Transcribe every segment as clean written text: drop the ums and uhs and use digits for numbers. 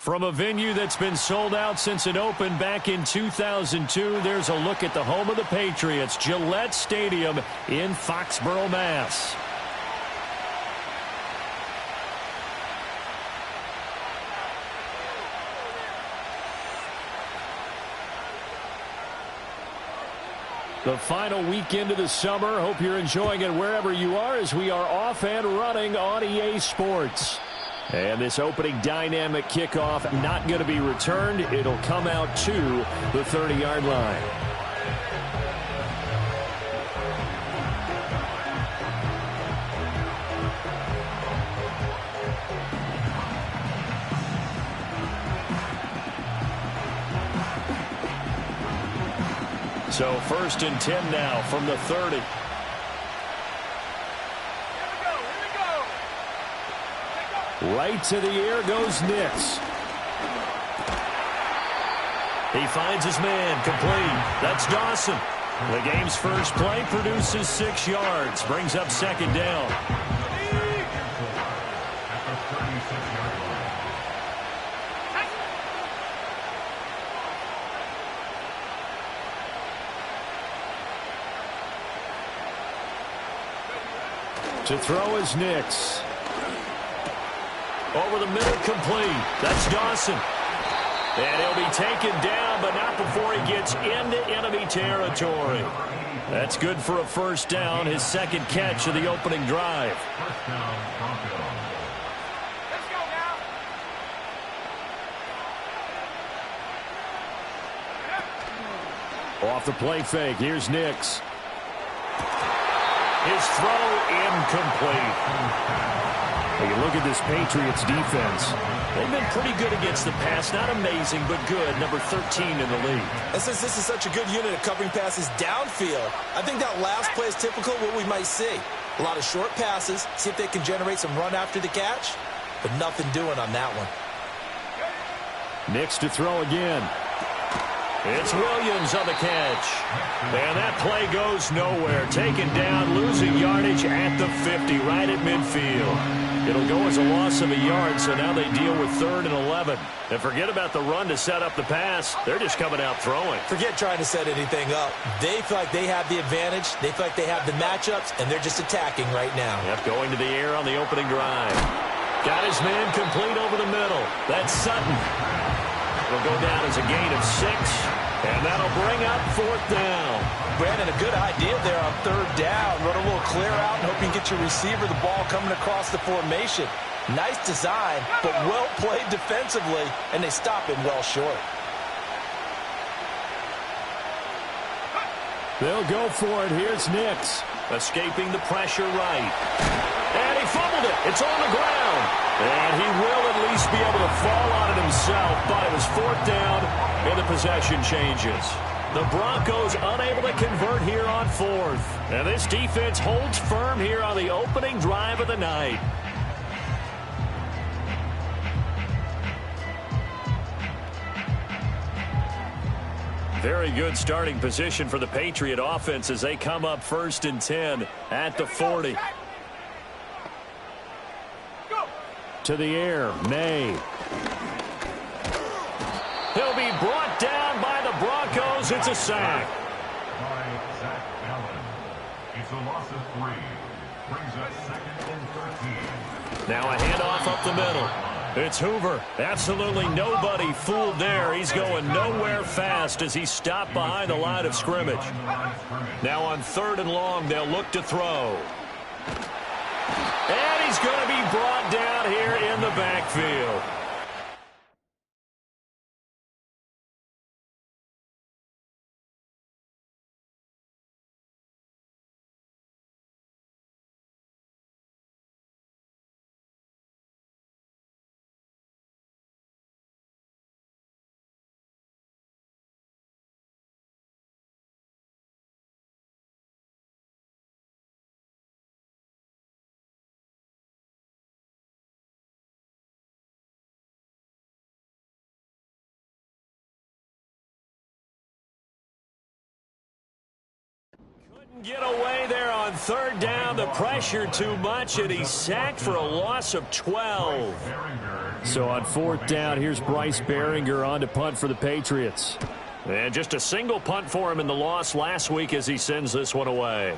From a venue that's been sold out since it opened back in 2002, there's a look at the home of the Patriots, Gillette Stadium in Foxborough, Mass. The final weekend of the summer. Hope you're enjoying it wherever you are as we are off and running on EA Sports. And this opening dynamic kickoff not going to be returned. It'll come out to the 30-yard line. So 1st and 10 now from the 30. Right to the air goes Nix. He finds his man, complete. That's Dawson. The game's first play produces 6 yards, brings up 2nd down. To throw is Nix. Over the middle, complete. That's Dawson. And he'll be taken down, but not before he gets into enemy territory. That's good for a 1st down, his 2nd catch of the opening drive. Let's go now. Off the play fake, here's Nix. His throw incomplete. When you look at this Patriots defense, they've been pretty good against the pass. Not amazing, but good. Number 13 in the league. And since this is such a good unit of covering passes downfield, I think that last play is typical of what we might see. A lot of short passes, see if they can generate some run after the catch, but nothing doing on that one. Nix to throw again. It's Williams on the catch. And that play goes nowhere. Taken down, losing yardage at the 50, right at midfield. It'll go as a loss of a yard, so now they deal with 3rd and 11. And forget about the run to set up the pass. They're just coming out throwing. Forget trying to set anything up. They feel like they have the advantage. They feel like they have the matchups, and they're just attacking right now. Yep, going to the air on the opening drive. Got his man complete over the middle. That's Sutton. It'll go down as a gain of 6, and that'll bring up 4th down. Brandon, a good idea there on 3rd down. Run a little clear out and hope you can get your receiver the ball coming across the formation. Nice design, but well played defensively, and they stop him well short. They'll go for it. Here's Nix. Escaping the pressure right. And he fumbled it. It's on the ground. And he will at least be able to fall on it himself, but it was 4th down, and the possession changes. The Broncos unable to convert here on 4th. And this defense holds firm here on the opening drive of the night. Very good starting position for the Patriot offense as they come up 1st and 10 at the 40. To the air, May. He'll be brought down by the Broncos. It's a sack. It's a loss of 3. Brings us 2nd and 13. Now a handoff up the middle. It's Hoover. Absolutely nobody fooled there. He's going nowhere fast as he's stopped behind the line of scrimmage. Now on 3rd and long, they'll look to throw. And he's going to be brought down here in the backfield. Get away there on 3rd down. The pressure too much, and he's sacked for a loss of 12. So on fourth down, here's Bryce Behringer on to punt for the Patriots. And just a single punt for him in the loss last week as he sends this one away.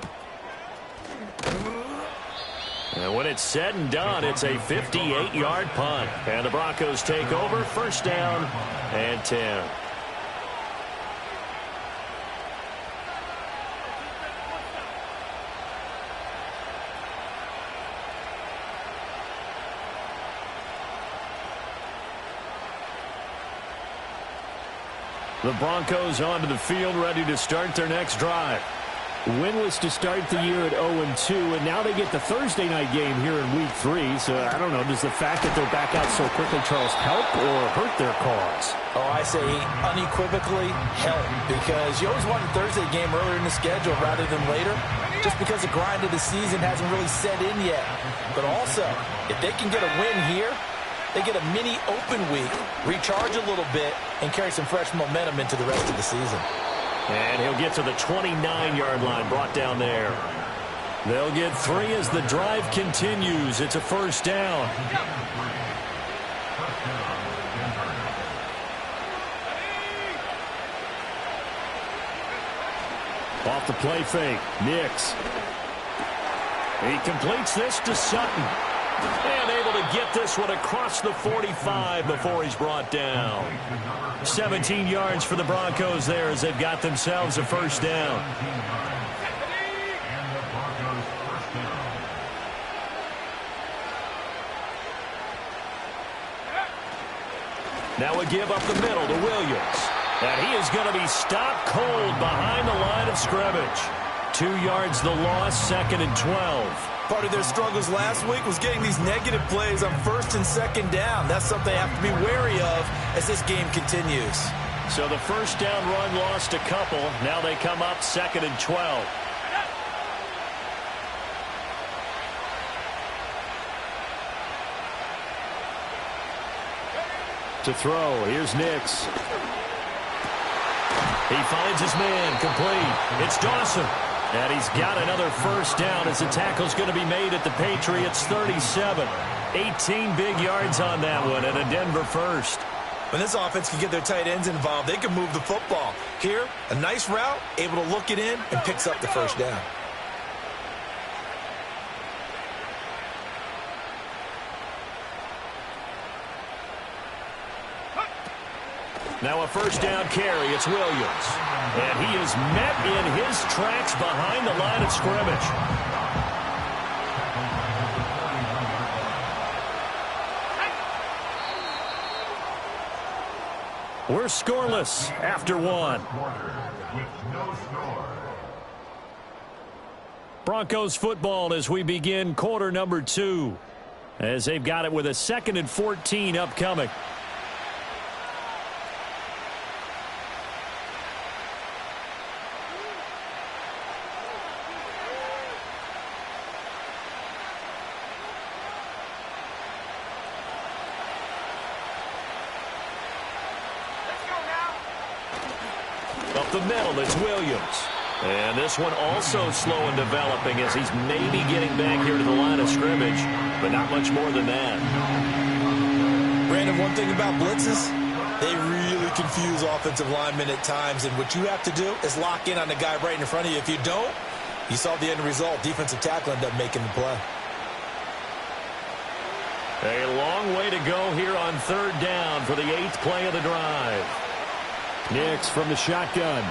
And when it's said and done, it's a 58-yard punt. And the Broncos take over, first down and 10. The Broncos onto the field, ready to start their next drive. Winless to start the year at 0-2, and now they get the Thursday night game here in Week 3. So, I don't know, does the fact that they're back out so quickly, Charles, help or hurt their cause? Oh, I say unequivocally help, because you always want a Thursday game earlier in the schedule rather than later, just because the grind of the season hasn't really set in yet. But also, if they can get a win here, they get a mini open week, recharge a little bit, and carry some fresh momentum into the rest of the season. And he'll get to the 29-yard line, brought down there. They'll get 3 as the drive continues. It's a first down. Off the play fake, Nix. He completes this to Sutton. And able to get this one across the 45 before he's brought down. 17 yards for the Broncos there as they've got themselves a first down. Now a give up the middle to Williams. And he is going to be stopped cold behind the line of scrimmage. 2 yards the loss, 2nd and 12. Part of their struggles last week was getting these negative plays on 1st and 2nd down. That's something they have to be wary of as this game continues. So the first down run lost a couple. Now they come up 2nd and 12. To throw, here's Nix. He finds his man, complete. It's Dawson. And he's got another first down as the tackle's going to be made at the Patriots 37. 18 big yards on that one and a Denver first. When this offense can get their tight ends involved, they can move the football. Here, a nice route, able to look it in, and picks up the first down. Now a first down carry. It's Williams. And he is met in his tracks behind the line of scrimmage. We're scoreless after one. Broncos football as we begin quarter number 2. As they've got it with a 2nd and 14 upcoming. Up the middle, it's Williams. And this one also slow in developing as he's maybe getting back here to the line of scrimmage, but not much more than that. Brandon, one thing about blitzes, they really confuse offensive linemen at times, and what you have to do is lock in on the guy right in front of you. If you don't, you saw the end result. Defensive tackle ended up making the play. A long way to go here on 3rd down for the 8th play of the drive. Nix from the shotgun.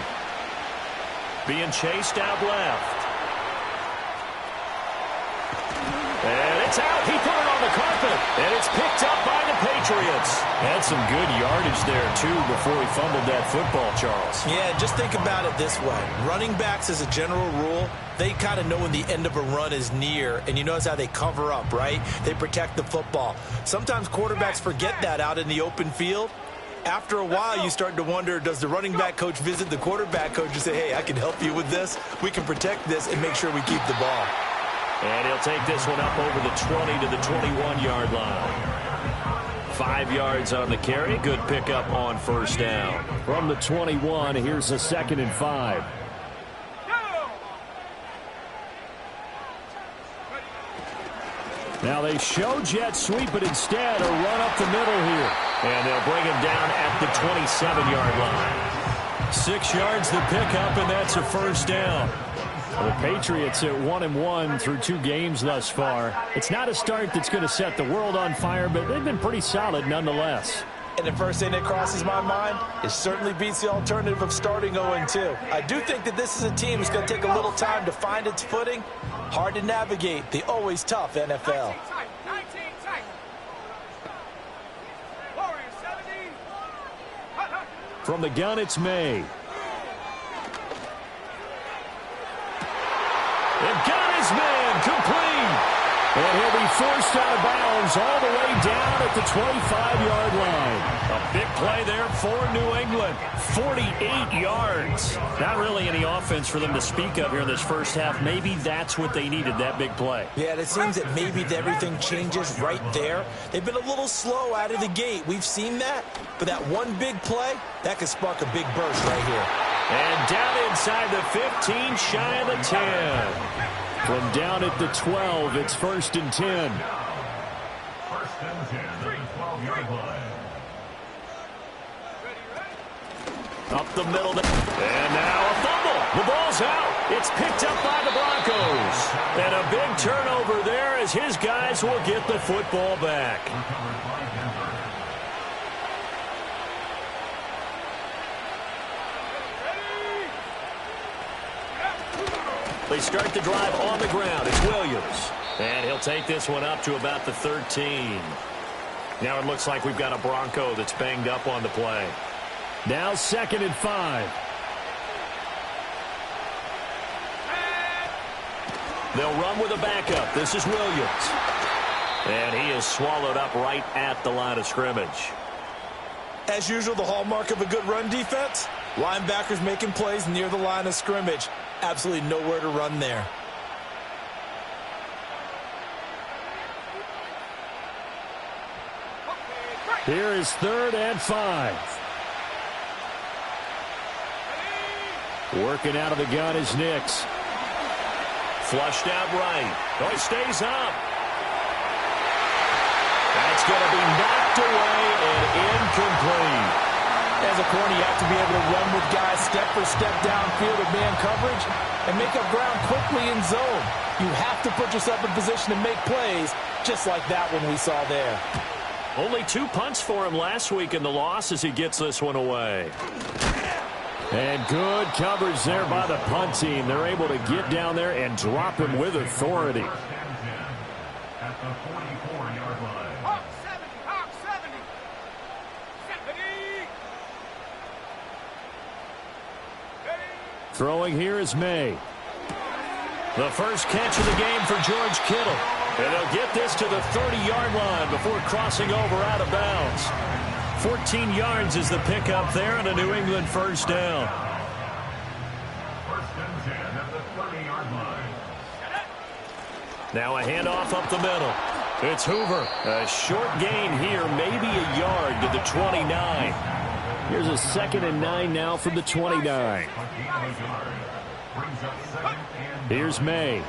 Being chased out left. And it's out. He put it on the carpet. And it's picked up by the Patriots. Had some good yardage there, too, before he fumbled that football, Charles. Yeah, just think about it this way. Running backs, as a general rule, they kind of know when the end of a run is near. And you notice how they cover up, right? They protect the football. Sometimes quarterbacks forget that out in the open field. After a while, you start to wonder, does the running back coach visit the quarterback coach and say, hey, I can help you with this. We can protect this and make sure we keep the ball. And he'll take this one up over the 20 to the 21-yard line. 5 yards on the carry. Good pickup on first down. From the 21, here's a 2nd and 5. Now they show jet sweep, but instead a run up the middle here. And they'll bring him down at the 27-yard line. 6 yards to pick up, and that's a first down. The Patriots at 1-1 through 2 games thus far. It's not a start that's going to set the world on fire, but they've been pretty solid nonetheless. And the first thing that crosses my mind, it certainly beats the alternative of starting 0-2. I do think that this is a team that's going to take a little time to find its footing. Hard to navigate the always tough NFL. From the gun, it's May. And got his man complete. And he'll be forced out of bounds all the way down at the 25-yard line. A big play there for New England. 48 yards. Not really any offense for them to speak of here in this first half. Maybe that's what they needed, that big play. Yeah, it seems that maybe everything changes right there. They've been a little slow out of the gate. We've seen that. But that one big play, that could spark a big burst right here. And down inside the 15, shy of the 10. From down at the 12, it's 1st and 10. 1st and 10 at the 12-yard line. Up the middle. And now a fumble. The ball's out. It's picked up by the Broncos. And a big turnover there as his guys will get the football back. They start the drive on the ground. It's Williams. And he'll take this one up to about the 13. Now it looks like we've got a Bronco that's banged up on the play. Now 2nd and 5. They'll run with a backup. This is Williams. And he is swallowed up right at the line of scrimmage. As usual, the hallmark of a good run defense, linebackers making plays near the line of scrimmage. Absolutely nowhere to run there. Here is 3rd and 5. Working out of the gun is Nix. Flushed out right. Oh, he stays up. That's going to be knocked away and incomplete. As a corner, you have to be able to run with guys step for step downfield of man coverage and make up ground quickly in zone. You have to put yourself in position to make plays, just like that one we saw there. Only 2 punts for him last week in the loss as he gets this one away. And good coverage there by the punt team. They're able to get down there and drop him with authority. At the 44-yard line. Hawk 70. Throwing here is May. The first catch of the game for George Kittle. And they'll get this to the 30-yard line before crossing over out of bounds. 14 yards is the pickup there and a New England first down. 1st and 10 at the 30-yard line. Now a handoff up the middle. It's Hoover. A short gain here, maybe a yard to the 29. Here's a 2nd and 9 now from the 29. Here's May.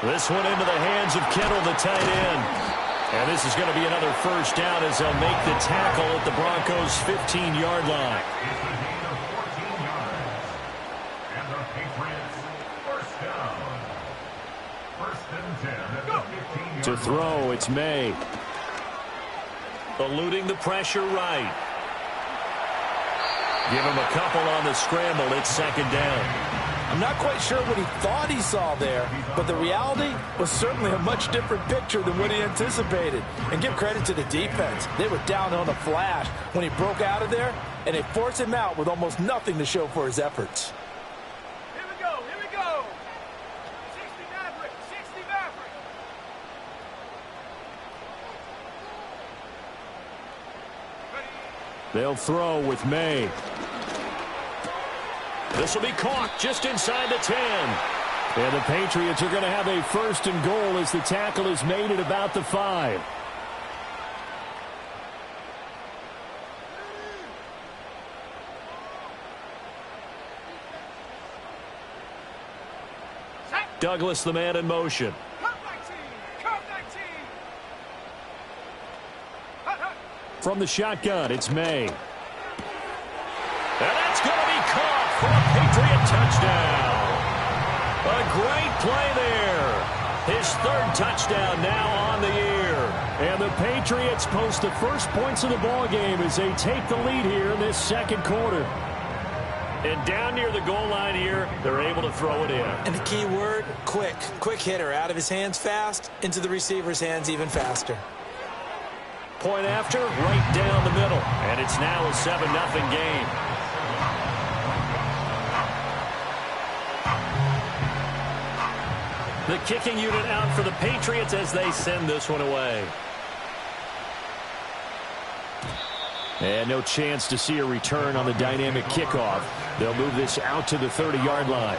This one into the hands of Kittle, the tight end. And this is going to be another first down as they'll make the tackle at the Broncos' 15-yard line. And the Patriots first down. 1st and 10 at the 15-yard To throw, it's May. Eluding the pressure right. Give him a couple on the scramble. It's 2nd down. I'm not quite sure what he thought he saw there, but the reality was certainly a much different picture than what he anticipated. And give credit to the defense. They were down on a flash when he broke out of there, and they forced him out with almost nothing to show for his efforts. Here we go. 60 Maverick. They'll throw with May. This will be caught just inside the 10. And the Patriots are going to have a 1st and goal as the tackle is made at about the 5. Douglas, the man in motion. Cut 19. Cut 19. Hut, hut. From the shotgun, it's May. And that's going to be caught for a Patriot touchdown. A great play there. His third touchdown now on the year. And the Patriots post the first points of the ball game as they take the lead here in this second quarter. And down near the goal line here, they're able to throw it in. And the key word, quick. Quick hitter. Out of his hands fast, into the receiver's hands even faster. Point after, right down the middle. And it's now a 7-0 game. The kicking unit out for the Patriots as they send this one away. And no chance to see a return on the dynamic kickoff. They'll move this out to the 30-yard line.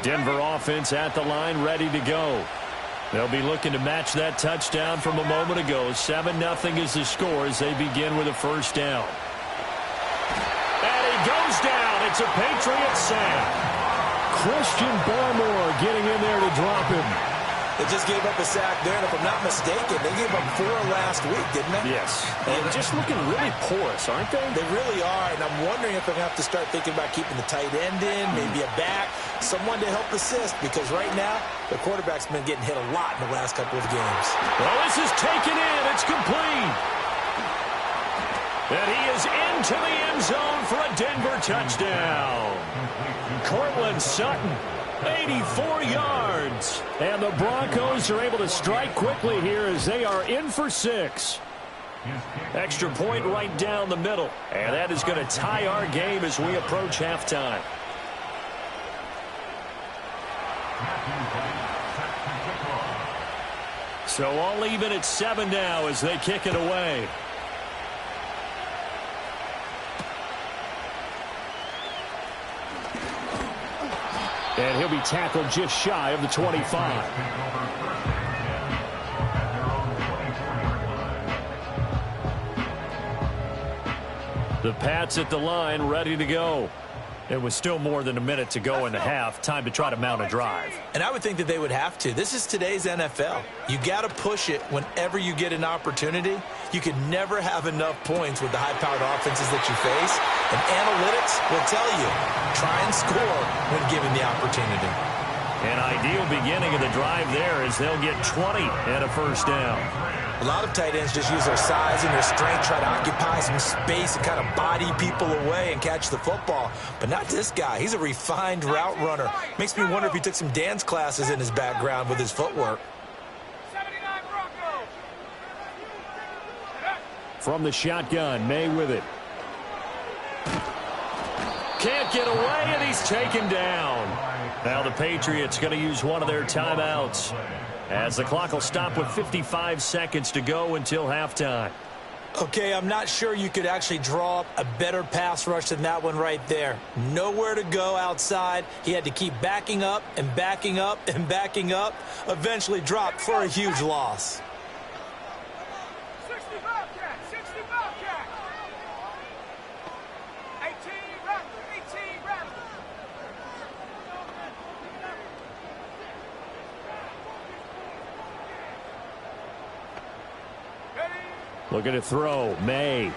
Denver offense at the line, ready to go. They'll be looking to match that touchdown from a moment ago. 7-0 is the score as they begin with a first down. And he goes down. It's a Patriot sack. Christian Barmore getting in there to drop him. They just gave up a sack there, and if I'm not mistaken, they gave up 4 last week, didn't they? Yes. And just looking really porous, aren't they? They really are, and I'm wondering if they're going to have to start thinking about keeping the tight end in, maybe a back, someone to help assist, because right now, the quarterback's been getting hit a lot in the last couple of games. Well, this is taken in. It's complete. And he is into the end zone for a Denver touchdown. Cortland Sutton, 84 yards. And the Broncos are able to strike quickly here as they are in for 6. Extra point right down the middle. And that is going to tie our game as we approach halftime. So all even at 7 now as they kick it away. And he'll be tackled just shy of the 25. The Pats at the line, ready to go. It was still more than a minute to go in the half. Time to try to mount a drive. And I would think that they would have to. This is today's NFL. You got to push it whenever you get an opportunity. You can never have enough points with the high-powered offenses that you face. And analytics will tell you, try and score when given the opportunity. An ideal beginning of the drive there as they'll get 20 and a first down. A lot of tight ends just use their size and their strength, try to occupy some space and kind of body people away and catch the football. But not this guy. He's a refined route runner. Makes me wonder if he took some dance classes in his background with his footwork. 79 Broncos. From the shotgun, May with it. Can't get away, and he's taken down. Now the Patriots going to use one of their timeouts, as the clock will stop with 55 seconds to go until halftime. Okay, I'm not sure you could actually draw up a better pass rush than that one right there. Nowhere to go outside. He had to keep backing up and backing up and backing up. Eventually dropped for a huge loss. 60 Bobcat. 60 Bobcat. 18 Raptor. 18 Raptor. Looking to throw, May.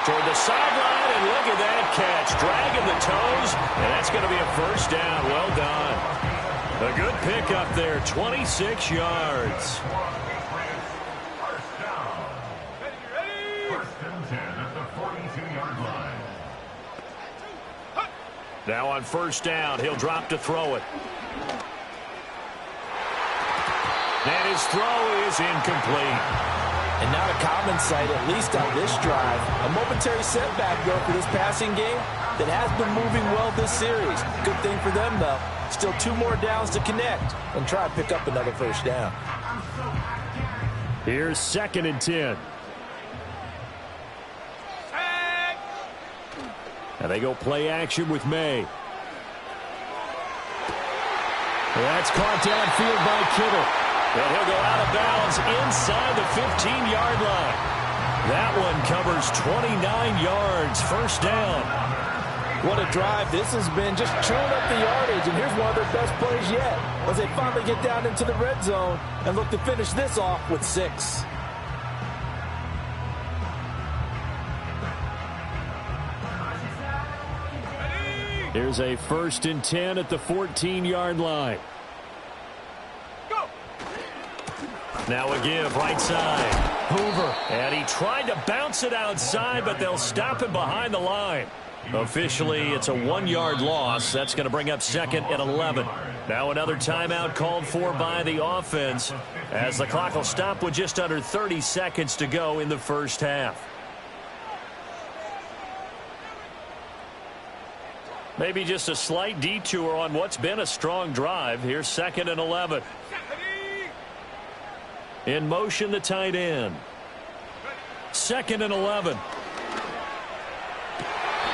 Toward the sideline, and look at that catch. Dragging the toes, and that's going to be a first down. Well done. A good pick up there, 26 yards. First down. First and 10 at the 42-yard line. Now on first down, he'll drop to throw it. And his throw is incomplete. And not a common sight, at least on this drive. A momentary setback, though, for this passing game that has been moving well this series. Good thing for them, though. Still 2 more downs to connect and try to pick up another first down. Here's 2nd and 10. And they go play action with May. That's caught downfield by Kittle. And he'll go out of bounds inside the 15-yard line. That one covers 29 yards, first down. What a drive this has been, just chewing up the yardage. And here's one of their best plays yet, as they finally get down into the red zone and look to finish this off with 6. Here's a 1st and 10 at the 14-yard line. Go. Now a give, right side. Hoover. And he tried to bounce it outside, but they'll stop him behind the line. Officially, it's a 1-yard loss. That's going to bring up 2nd and 11. Now another timeout called for by the offense, as the clock will stop with just under 30 seconds to go in the first half. Maybe just a slight detour on what's been a strong drive. Here's 2nd and 11. In motion, the tight end. 2nd and 11.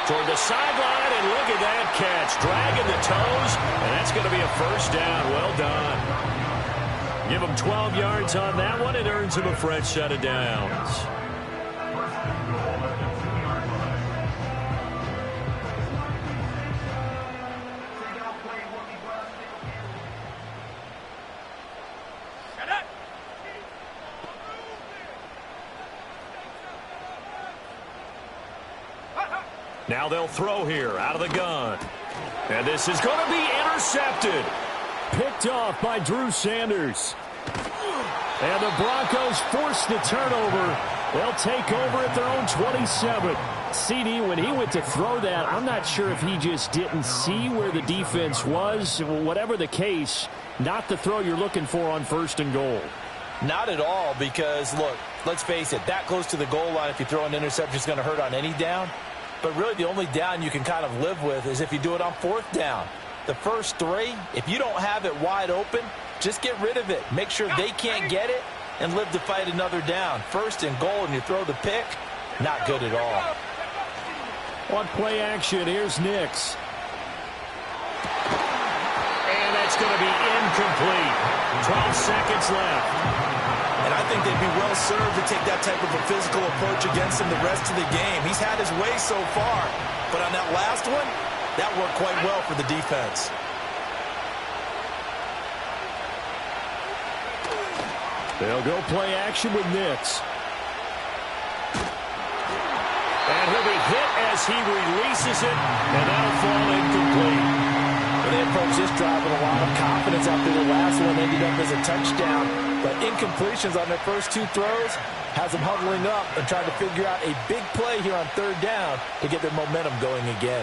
Toward the sideline, and look at that catch. Dragging the toes, and that's going to be a first down. Well done. Give him 12 yards on that one. It earns him a fresh set of downs. Now they'll throw here out of the gun. And this is going to be intercepted. Picked off by Drew Sanders. And the Broncos force the turnover. They'll take over at their own 27. CD, when he went to throw that, I'm not sure if he just didn't see where the defense was. Whatever the case, not the throw you're looking for on 1st and goal. Not at all, because, look, let's face it, that close to the goal line, if you throw an interception, is going to hurt on any down. But really the only down you can kind of live with is if you do it on 4th down. The first 3, if you don't have it wide open, just get rid of it. Make sure they can't get it and live to fight another down. 1st and goal, and you throw the pick, not good at all. On play action, here's Nix. And that's going to be incomplete. 12 seconds left. And I think they'd be well served to take that type of a physical approach against him the rest of the game. He's had his way so far, but on that last one, that worked quite well for the defense. They'll go play action with Nix. And he'll be hit as he releases it, and that'll fall incomplete. Well, they approached this drive with a lot of confidence after the last one ended up as a touchdown. But incompletions on their first 2 throws has them huddling up and trying to figure out a big play here on 3rd down to get their momentum going again.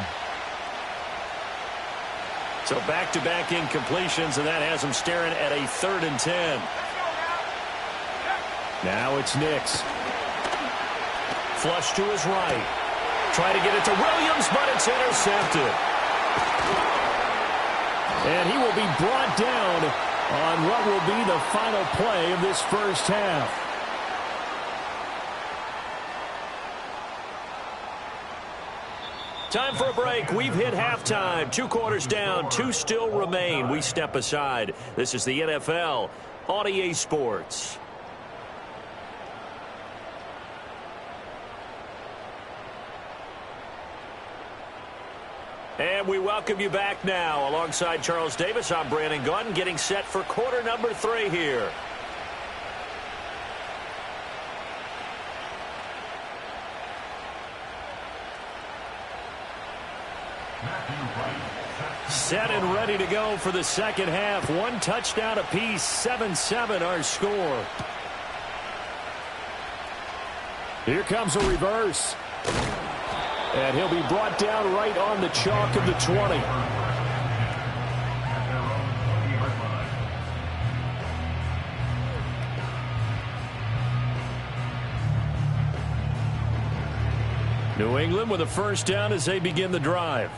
So back-to-back incompletions, and that has them staring at a 3rd and 10. Now it's Nix. Flush to his right. Try to get it to Williams, but it's intercepted. And he will be brought down on what will be the final play of this first half. Time for a break. We've hit halftime. 2 quarters down, 2 still remain. We step aside. This is the NFL on EA Sports. And we welcome you back now. Alongside Charles Davis, I'm Brandon Gunn, getting set for quarter number 3 here. Set and ready to go for the second half. 1 touchdown apiece, 7-7 our score. Here comes a reverse. And he'll be brought down right on the chalk of the 20. New England with a first down as they begin the drive.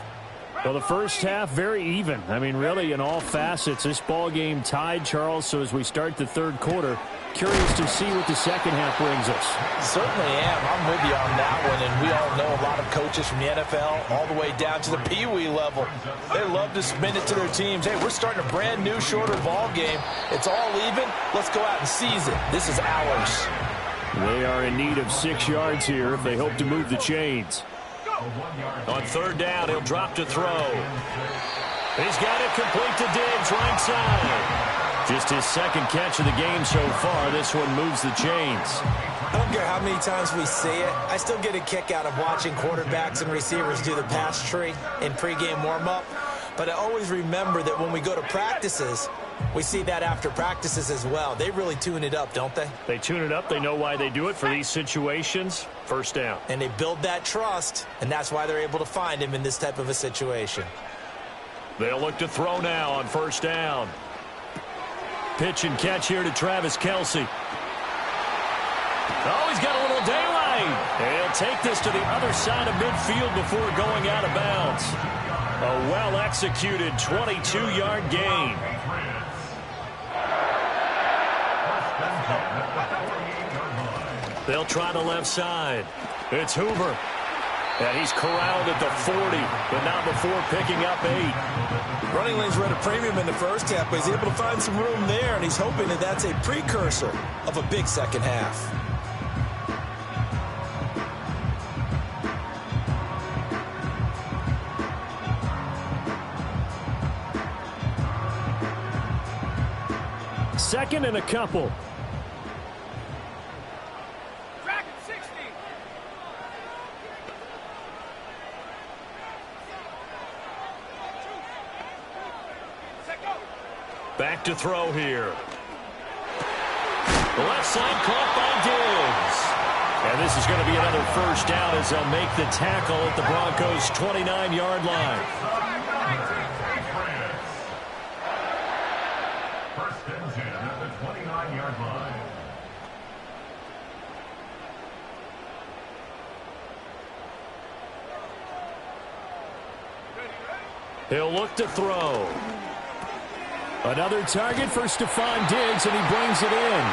Well, the first half, very even. I mean, really, in all facets, this ball game tied, Charles. So as we start the 3rd quarter, curious to see what the second half brings us. Certainly am. I'm with you on that one, and we all know a lot of coaches from the NFL all the way down to the Pee-wee level. They love to spin it to their teams. Hey, we're starting a brand new, shorter ball game. It's all even. Let's go out and seize it. This is ours. They are in need of 6 yards here if they hope to move the chains. On third down, he'll drop to throw. He's got it complete to Diggs, right side. Just his second catch of the game so far. This one moves the chains. I don't care how many times we see it. I still get a kick out of watching quarterbacks and receivers do the pass tree in pregame warm-up. But I always remember that when we go to practices, we see that after practices as well. They really tune it up, don't they? They tune it up. They know why they do it for these situations. First down. And they build that trust, and that's why they're able to find him in this type of a situation. They'll look to throw now on first down. Pitch and catch here to Travis Kelce. Oh, he's got a little daylight. He'll take this to the other side of midfield before going out of bounds. A well-executed 22-yard gain. They'll try the left side. It's Hoover. And he's corralled at the 40, but not before picking up 8. Running lanes were at a premium in the first half, but he's able to find some room there, and he's hoping that that's a precursor of a big second half. Second and a couple. Dragon 60. Set go. Back to throw here. The left side caught by Diggs. And this is going to be another first down as they'll make the tackle at the Broncos' 29-yard line. First and 10 at the 29-yard line. He'll look to throw. Another target for Stephon Diggs, and he brings it in.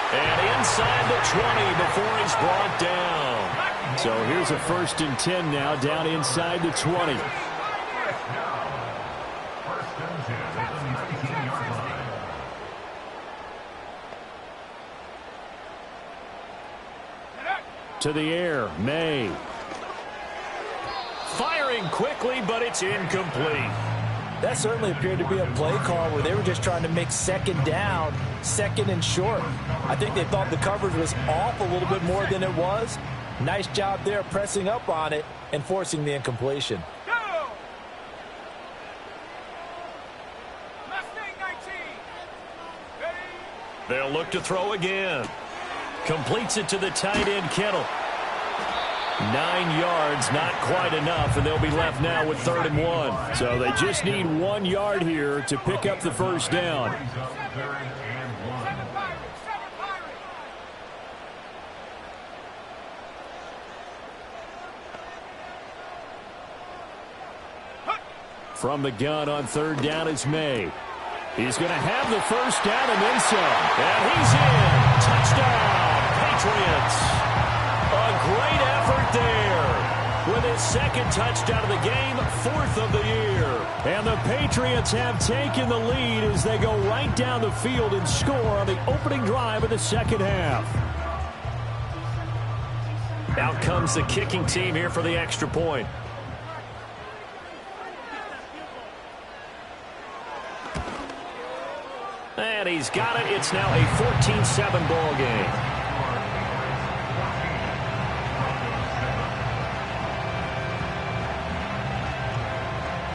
And inside the 20 before he's brought down. So here's a first and 10 now, down inside the 20. First and 10 at the 19-yard line. To the air, May. Firing quickly, but it's incomplete. That certainly appeared to be a play call where they were just trying to make second down, second and short. I think they thought the coverage was off a little bit more than it was. Nice job there pressing up on it and forcing the incompletion. Go. Mustang 19. Ready. They'll look to throw again. Completes it to the tight end, Kittle. 9 yards, not quite enough, and they'll be left now with 3rd and 1. So they just need 1 yard here to pick up the first down. From the gun on 3rd down is May. He's going to have the first down and then some. And he's in. Touchdown, Patriots. A great effort there. With his second touchdown of the game, 4th of the year. And the Patriots have taken the lead as they go right down the field and score on the opening drive of the second half. Out comes the kicking team here for the extra point. And he's got it. It's now a 14-7 ball game.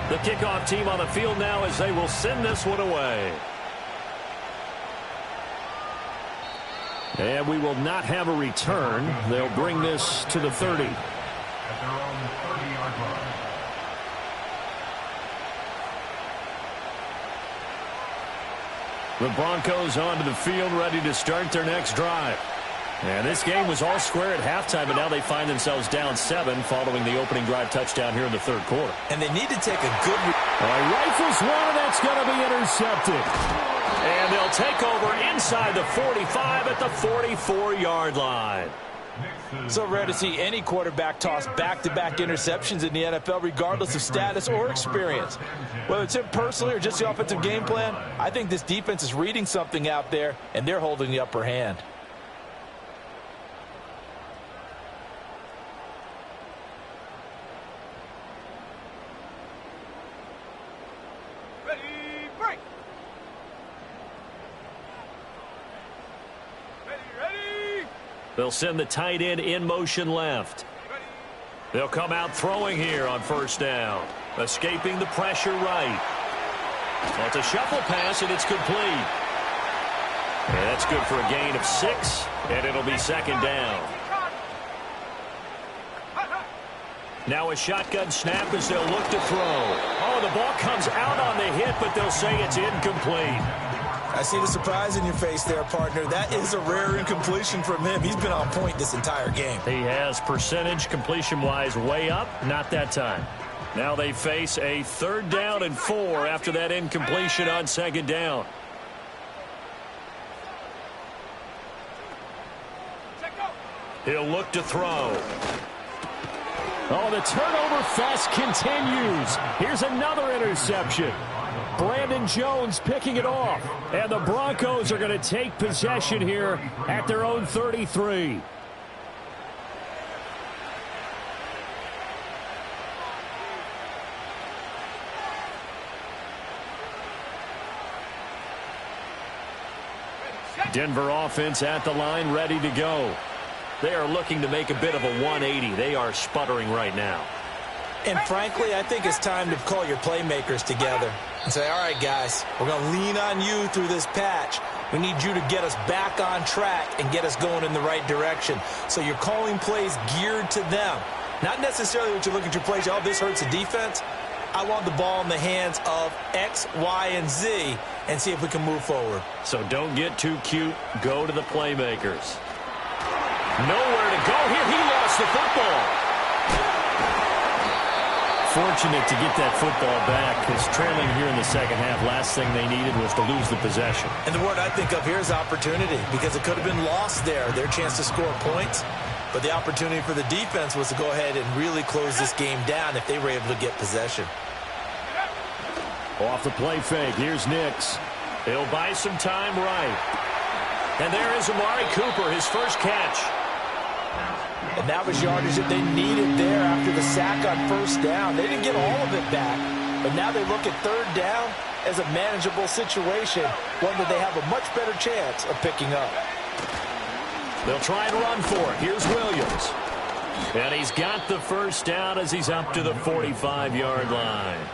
The kickoff team on the field now as they will send this one away. And we will not have a return. They'll bring this to the 30. At their own 30-yard line. The Broncos onto the field, ready to start their next drive. And this game was all square at halftime, but now they find themselves down 7 following the opening drive touchdown here in the 3rd quarter. And they need to take a good... Rifles one, and that's going to be intercepted. And they'll take over inside the 45 at the 44-yard line. So rare to see any quarterback toss back-to-back interceptions in the NFL, regardless of status or experience. Whether it's him personally or just the offensive game plan, I think this defense is reading something out there, and they're holding the upper hand. Ready, break. Ready. They'll send the tight end in motion left. They'll come out throwing here on first down. Escaping the pressure right. Well, it's a shuffle pass, and it's complete. And that's good for a gain of 6, and it'll be second down. Now a shotgun snap as they'll look to throw. Oh, the ball comes out on the hit, but they'll say it's incomplete. I see the surprise in your face there, partner. That is a rare incompletion from him. He's been on point this entire game. He has percentage completion-wise way up, not that time. Now they face a 3rd down and 4 after that incompletion on second down. He'll look to throw. Oh, the turnover fest continues. Here's another interception. Brandon Jones picking it off. And the Broncos are going to take possession here at their own 33. Denver offense at the line, ready to go. They are looking to make a bit of a 180. They are sputtering right now. And frankly, I think it's time to call your playmakers together and say, all right, guys, we're going to lean on you through this patch. We need you to get us back on track and get us going in the right direction. So you're calling plays geared to them. Not necessarily what you look at your plays, oh, this hurts the defense. I want the ball in the hands of X, Y, and Z and see if we can move forward. So don't get too cute. Go to the playmakers. Nowhere to go here. He lost the football. Fortunate to get that football back, because trailing here in the second half, last thing they needed was to lose the possession. And the word I think of here is opportunity, because it could have been lost there, their chance to score points. But the opportunity for the defense was to go ahead and really close this game down if they were able to get possession. Off the play fake, here's Nix. He'll buy some time right. And there is Amari Cooper, his first catch. And that was yardage that they needed there after the sack on first down. They didn't get all of it back, but now they look at 3rd down as a manageable situation, one that they have a much better chance of picking up. They'll try and run for it. Here's Williams. And he's got the first down as he's up to the 45-yard line.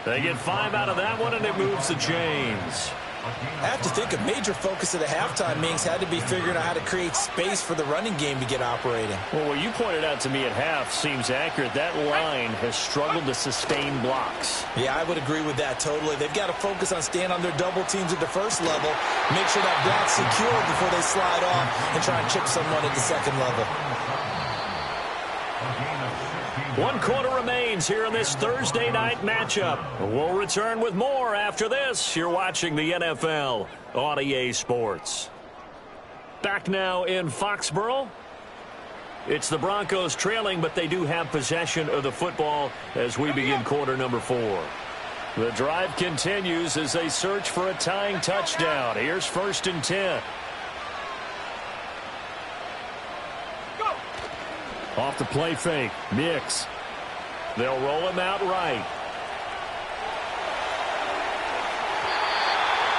They get 5 out of that one, and it moves the chains. I have to think a major focus of the halftime meetings had to be figuring out how to create space for the running game to get operating. Well, what you pointed out to me at half seems accurate. That line has struggled to sustain blocks. Yeah, I would agree with that totally. They've got to focus on staying on their double teams at the first level, make sure that block's secure before they slide off and try and chip someone at the second level. 1 quarter remains here in this Thursday night matchup. We'll return with more after this. You're watching the NFL on EA Sports. Back now in Foxborough. It's the Broncos trailing, but they do have possession of the football as we begin quarter number 4. The drive continues as they search for a tying touchdown. Here's 1st and 10. Off the play fake, Nix. They'll roll him out right.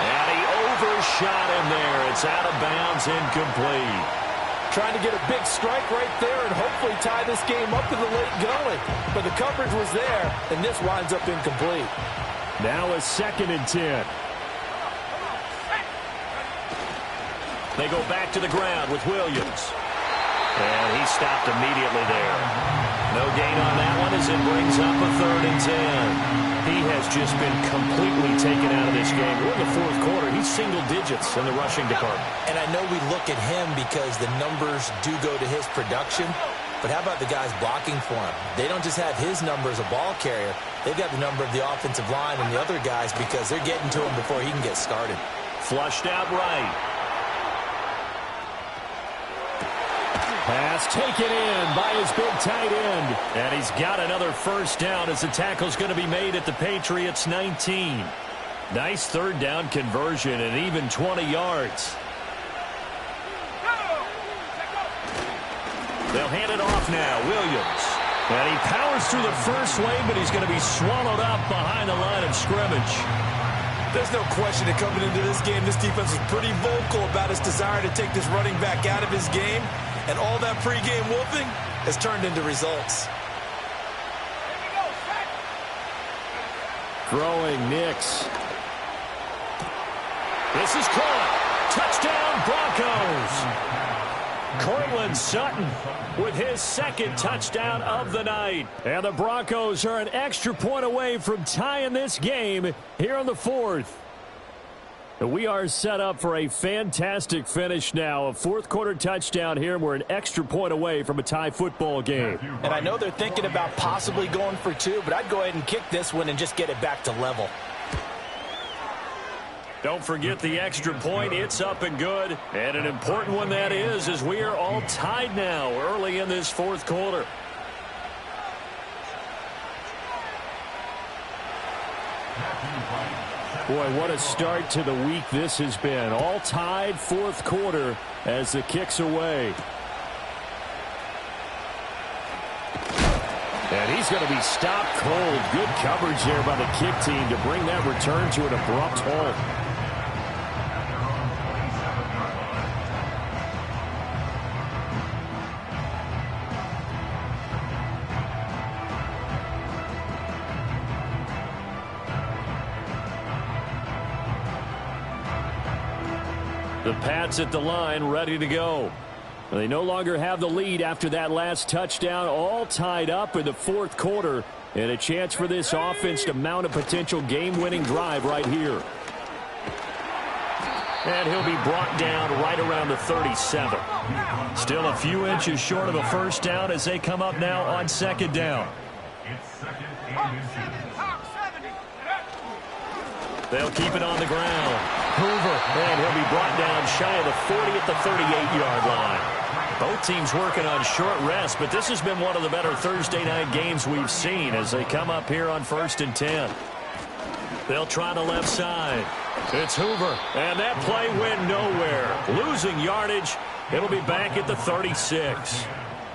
And he overshot him there. It's out of bounds, incomplete. Trying to get a big strike right there and hopefully tie this game up in the late going. But the coverage was there, and this winds up incomplete. Now a 2nd and 10. They go back to the ground with Williams. And he stopped immediately there. No gain on that one as it brings up a 3rd and 10. He has just been completely taken out of this game. We're in the 4th quarter. He's single digits in the rushing department. And I know we look at him because the numbers do go to his production. But how about the guys blocking for him? They don't just have his number as a ball carrier. They've got the number of the offensive line and the other guys because they're getting to him before he can get started. Flushed out right. Pass taken in by his big tight end. And he's got another first down as the tackle's going to be made at the Patriots' 19. Nice third down conversion and even 20 yards. They'll hand it off now. Williams. And he powers through the first wave, but he's going to be swallowed up behind the line of scrimmage. There's no question that coming into this game, this defense was pretty vocal about its desire to take this running back out of his game. And all that pregame whooping has turned into results. Throwing Nix. This is caught. Touchdown, Broncos. Cortland Sutton with his second touchdown of the night. And the Broncos are an extra point away from tying this game here on the fourth. We are set up for a fantastic finish now. A fourth-quarter touchdown here. We're an extra point away from a tie football game. And I know they're thinking about possibly going for two, but I'd go ahead and kick this one and just get it back to level. Don't forget the extra point. It's up and good. And an important one that is, as we are all tied now early in this fourth quarter. Boy, what a start to the week this has been. All tied fourth quarter as the kick's away. And he's going to be stopped cold. Good coverage there by the kick team to bring that return to an abrupt halt. The Pats at the line, ready to go. They no longer have the lead after that last touchdown, all tied up in the fourth quarter, and a chance for this offense to mount a potential game-winning drive right here. And he'll be brought down right around the 37. Still a few inches short of a first down as they come up now on second down. They'll keep it on the ground. Hoover, and he'll be brought down shy of the 40 at the 38-yard line. Both teams working on short rest, but this has been one of the better Thursday night games we've seen as they come up here on 1st and 10. They'll try the left side. It's Hoover, and that play went nowhere. Losing yardage. It'll be back at the 36.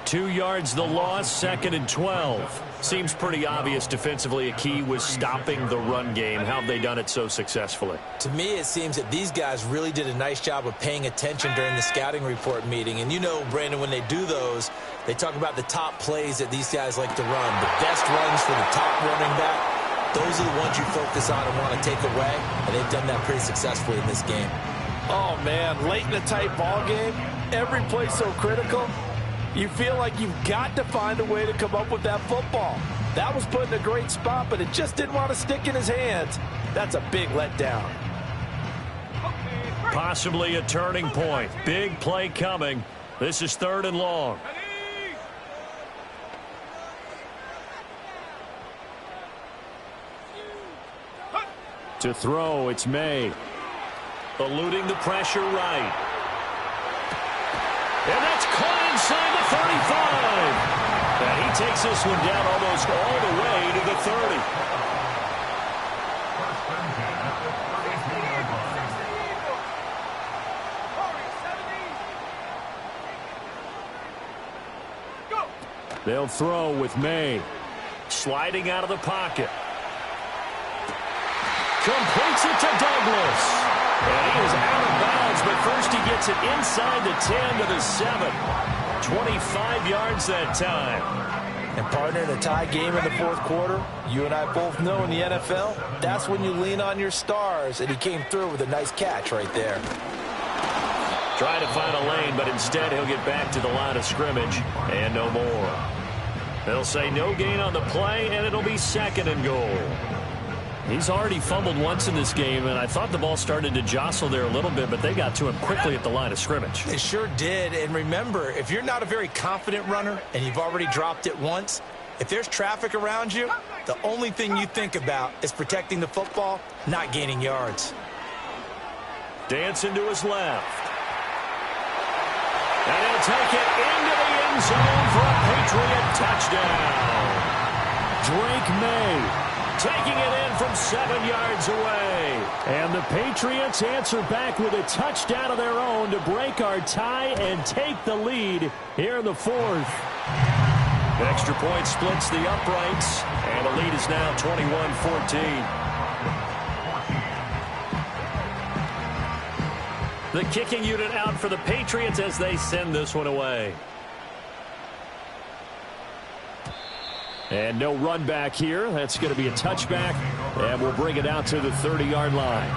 2 yards the loss, 2nd and 12. Seems pretty obvious defensively a key was stopping the run game. How have they done it so successfully? To me, it seems that these guys really did a nice job of paying attention during the scouting report meeting. And you know, Brandon, when they do those, they talk about the top plays that these guys like to run. The best runs for the top running back. Those are the ones you focus on and want to take away. And they've done that pretty successfully in this game. Oh, man, late in a tight ball game, every play so critical. You feel like you've got to find a way to come up with that football. That was put in a great spot, but it just didn't want to stick in his hands. That's a big letdown. Possibly a turning point. Big play coming. This is 3rd and long. To throw, it's May. Eluding the pressure right. And that's caught inside the 35. And he takes this one down almost all the way to the 30. They'll throw with May. Sliding out of the pocket. Completes it to Douglas. And he is out of bounds, but first he gets it inside the 10 to the 7. 25 yards that time. And partner, in a tie game in the fourth quarter, you and I both know in the NFL, that's when you lean on your stars, and he came through with a nice catch right there. Trying to find a lane, but instead he'll get back to the line of scrimmage, and no more. They'll say no gain on the play, and it'll be 2nd and goal. He's already fumbled once in this game, and I thought the ball started to jostle there a little bit, but they got to him quickly at the line of scrimmage. They sure did. And remember, if you're not a very confident runner and you've already dropped it once, if there's traffic around you, the only thing you think about is protecting the football, not gaining yards. Dancing to his left. And he'll take it into the end zone for a Patriot touchdown. Drake May taking it in from 7 yards away. And the Patriots answer back with a touchdown of their own to break our tie and take the lead here in the fourth. The extra point splits the uprights, and the lead is now 21-14. The kicking unit out for the Patriots as they send this one away. And no run back here. That's going to be a touchback, and we'll bring it out to the 30-yard line.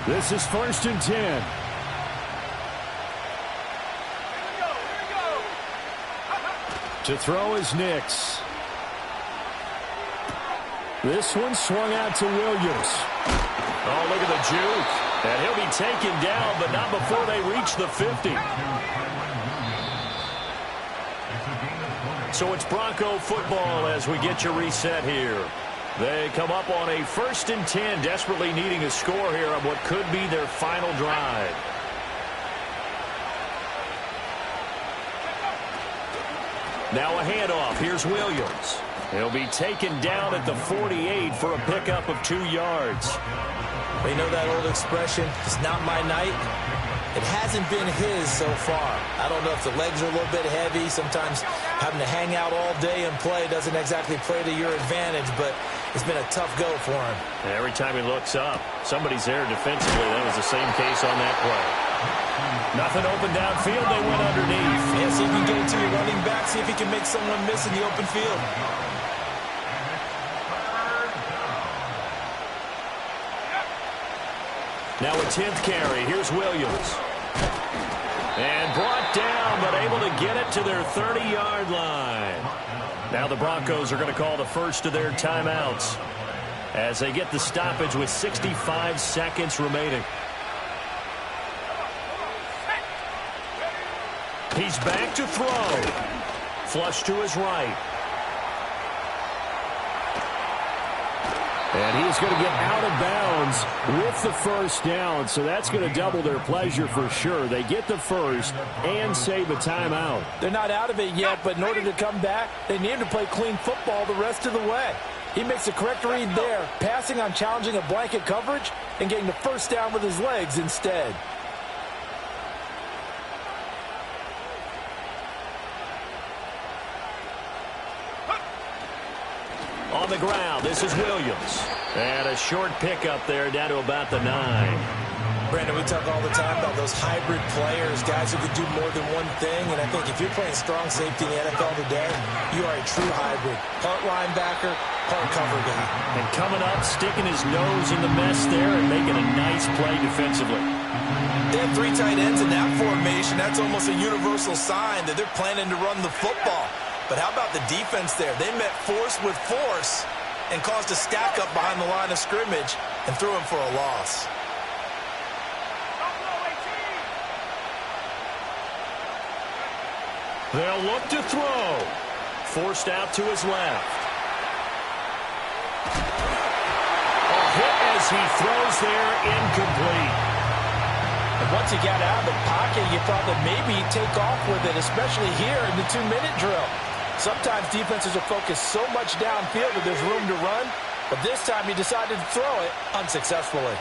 This is 1st and 10. To throw is Nix. This one swung out to Williams. Oh, look at the juke. And he'll be taken down, but not before they reach the 50. So it's Bronco football as we get your reset here. They come up on a 1st and 10, desperately needing a score here on what could be their final drive. Now a handoff. Here's Williams. He'll be taken down at the 48 for a pickup of 2 yards. We know that old expression, it's not my night. It hasn't been his so far. I don't know if the legs are a little bit heavy. Sometimes having to hang out all day and play doesn't exactly play to your advantage, but it's been a tough go for him. Every time he looks up, somebody's there defensively. That was the same case on that play. Nothing open downfield. They went underneath. Yeah, see if you can get it to your running back. See if he can make someone miss in the open field. Now a 10th carry. Here's Williams. And brought down, but able to get it to their 30-yard line. Now the Broncos are going to call the first of their timeouts as they get the stoppage with 65 seconds remaining. He's back to throw. Flush to his right. And he's going to get out of bounds with the first down, so that's going to double their pleasure for sure. They get the first and save a timeout. They're not out of it yet, but in order to come back, they need to play clean football the rest of the way. He makes the correct read there, passing on challenging a blanket coverage and getting the first down with his legs instead. On the ground, this is Williams. And a short pickup there down to about the 9. Brandon, we talk all the time about those hybrid players, guys who can do more than one thing. And I think if you're playing strong safety in the NFL today, you are a true hybrid. Part linebacker, part cover guy. And coming up, sticking his nose in the mess there and making a nice play defensively. They have 3 tight ends in that formation. That's almost a universal sign that they're planning to run the football. But how about the defense there? They met force with force and caused a stack up behind the line of scrimmage and threw him for a loss. They'll look to throw. Forced out to his left. A hit as he throws there, incomplete. And once he got out of the pocket, you thought that maybe he'd take off with it, especially here in the 2-minute drill. Sometimes defenses are focused so much downfield that there's room to run, but this time he decided to throw it unsuccessfully.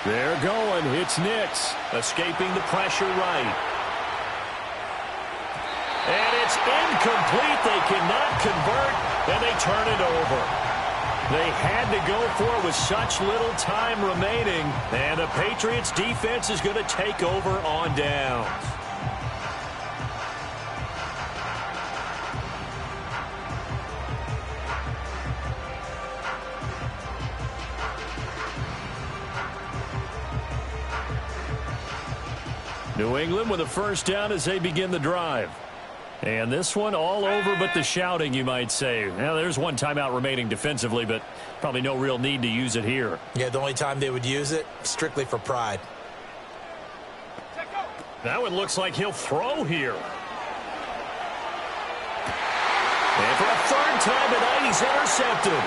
They're going. It's Nix, escaping the pressure right. And it's incomplete. They cannot convert, and they turn it over. They had to go for it with such little time remaining, and the Patriots defense is going to take over on downs. New England with a first down as they begin the drive. And this one all over but the shouting, you might say. Now, there's one timeout remaining defensively, but probably no real need to use it here. Yeah, the only time they would use it, strictly for pride. Now it looks like he'll throw here. And for a third time tonight, he's intercepted.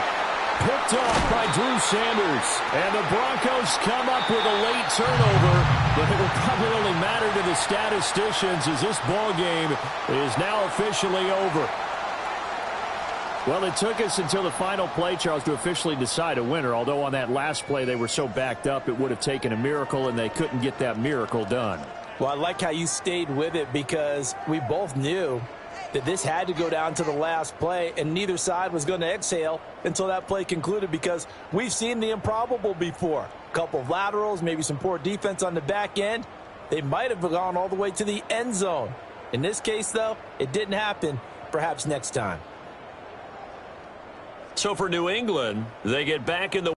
Picked off by Drew Sanders. And the Broncos come up with a late turnover, but it will probably only matter to the statisticians as this ball game is now officially over. Well, it took us until the final play, Charles, to officially decide a winner, although on that last play they were so backed up it would have taken a miracle, and they couldn't get that miracle done. Well, I like how you stayed with it because we both knew that this had to go down to the last play, and neither side was going to exhale until that play concluded because we've seen the improbable before. A couple of laterals, maybe some poor defense on the back end. They might have gone all the way to the end zone. In this case, though, it didn't happen. Perhaps next time. So for New England, they get back in the